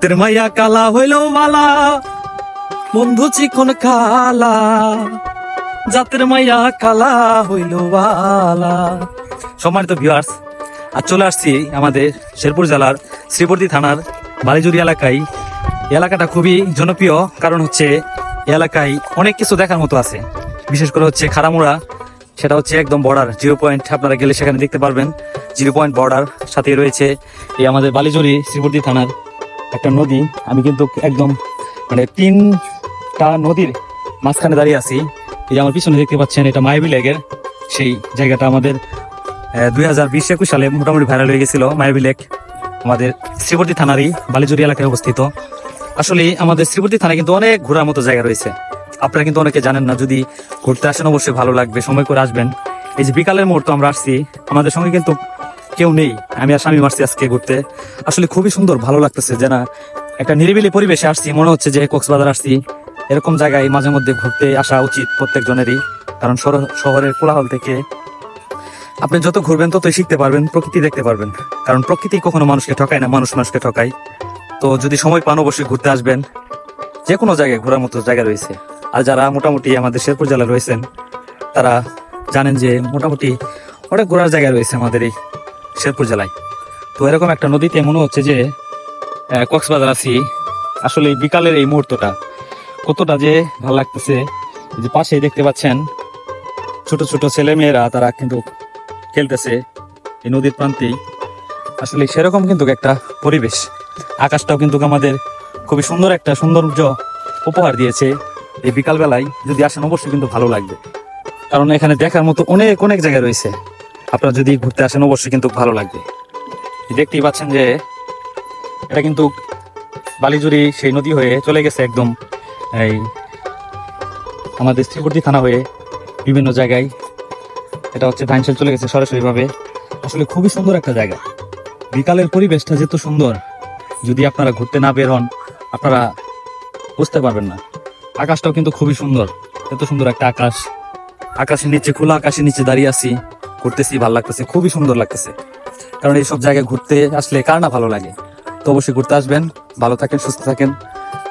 তের মাইয়া কালা হইল মালা বন্ধু চিকন কালা, জাতের মাইয়া কালা হইল বালা। সম্মানিত ভিউয়ার্স, আজ চলে আসছি আমাদের শেরপুর জেলার শ্রীবর্দী থানার বালিজুরি এলাকায়। এলাকাটা খুবই জনপ্রিয়, কারণ হচ্ছে এলাকায় অনেক কিছু দেখার মতো আছে। বিশেষ করে হচ্ছে খারামুড়া, সেটা হচ্ছে একদম বর্ডার 0 পয়েন্ট। আপনারা গেলে সেখানে দেখতে পারবেন 0 পয়েন্ট বর্ডার। সাথে রয়েছে এই আমাদের বালিজুরি শ্রীবর্দী থানার একটা নদী। আমি কিন্তু একদম মানে 3টা নদীর মাঝখানে দাঁড়িয়ে আছি। এই যে আমার পিছনে দেখতে পাচ্ছেন, এটা মায়াবী লেকের সেই জায়গাটা। আমাদের 2020-21 সালে মোটামুটি ভাইরাল হয়ে গেছিল মায়াবী লেক। আমাদের শ্রীবর্দী থানারই বালিজুরি এলাকায় অবস্থিত। আসলে আমাদের শ্রীবর্দী থানায় কিন্তু অনেক ঘোরার মতো জায়গা রয়েছে। আপনারা কিন্তু অনেকে জানেন না, যদি ঘুরতে আসেন অবশ্যই ভালো লাগবে, সময় করে আসবেন। এই যে বিকালের মুহূর্তে আমরা আসছি, আমাদের সঙ্গে কিন্তু কেউ নেই, আমি আর স্বামী আসছি আজকে ঘুরতে। আসলে খুবই সুন্দর, ভালো লাগতেছে যে না একটা নিরিবিলি পরিবেশে আসছি, মনে হচ্ছে যে কক্সবাজার আসছি। এরকম জায়গায় মাঝে মধ্যে ঘুরতে আসা উচিত প্রত্যেকজনেরই, কারণ শহরের কোলাহল থেকে আপনি যত ঘুরবেন ততই শিখতে পারবেন, প্রকৃতি দেখতে পারবেন। কারণ প্রকৃতি কখনো মানুষকে ঠকায় না, মানুষ মানুষকে ঠকায়। তো যদি সময় পান অবশ্যই ঘুরতে আসবেন। যে কোনো জায়গায় ঘোরার মতো জায়গা রয়েছে। আর যারা মোটামুটি আমাদের শেরপুর জেলায় রয়েছেন, তারা জানেন যে মোটামুটি অনেক ঘোরার জায়গা রয়েছে আমাদের এই শেরপুর জেলায়। তো এরকম একটা নদীতে মনে হচ্ছে যে কক্সবাজার আছি। আসলে বিকালের এই মুহূর্তটা কতটা যে ভালো লাগতেছে। যে পাশেই দেখতে পাচ্ছেন ছোট ছোট ছেলে মেয়েরা, তারা কিন্তু খেলতেছে এই নদীর প্রান্তেই। আসলে সেরকম কিন্তু একটা পরিবেশ। আকাশটাও কিন্তু আমাদের খুবই সুন্দর একটা সৌন্দর্য উপহার দিয়েছে। এই বিকাল বেলায় যদি আসেন অবশ্যই কিন্তু ভালো লাগবে, কারণ এখানে দেখার মতো অনেক অনেক জায়গা রয়েছে। আপনারা যদি ঘুরতে আসেন অবশ্যই কিন্তু ভালো লাগবে। দেখতেই পাচ্ছেন যে এটা কিন্তু বালিজুরি সেই নদী হয়ে চলে গেছে একদম এই আমাদের শ্রীবর্দী থানা হয়ে বিভিন্ন জায়গায়। এটা হচ্ছে ধানশাল চলে গেছে সরাসরি ভাবে। আসলে খুবই সুন্দর একটা জায়গা। বিকালের পরিবেশটা যেত সুন্দর, যদি আপনারা ঘুরতে না বের হন আপনারা বুঝতে পারবেন না। আকাশটাও কিন্তু খুবই সুন্দর, এত সুন্দর একটা আকাশ। আকাশের নিচে, খোলা আকাশের নিচে দাঁড়িয়ে আছি, ঘুরতেছি, ভালো লাগতেছে, খুবই সুন্দর লাগতেছে। কারণ এইসব জায়গায় ঘুরতে আসলে কার না ভালো লাগে। তো অবশ্যই ঘুরতে আসবেন। ভালো থাকেন, সুস্থ থাকেন।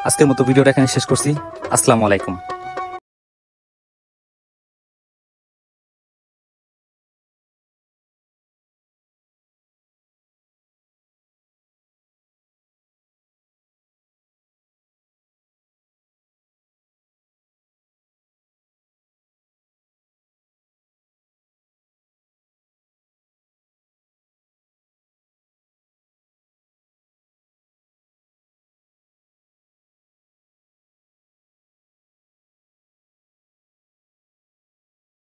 আজকের মতো ভিডিওটা এখানে শেষ করছি। আসসালামু আলাইকুম।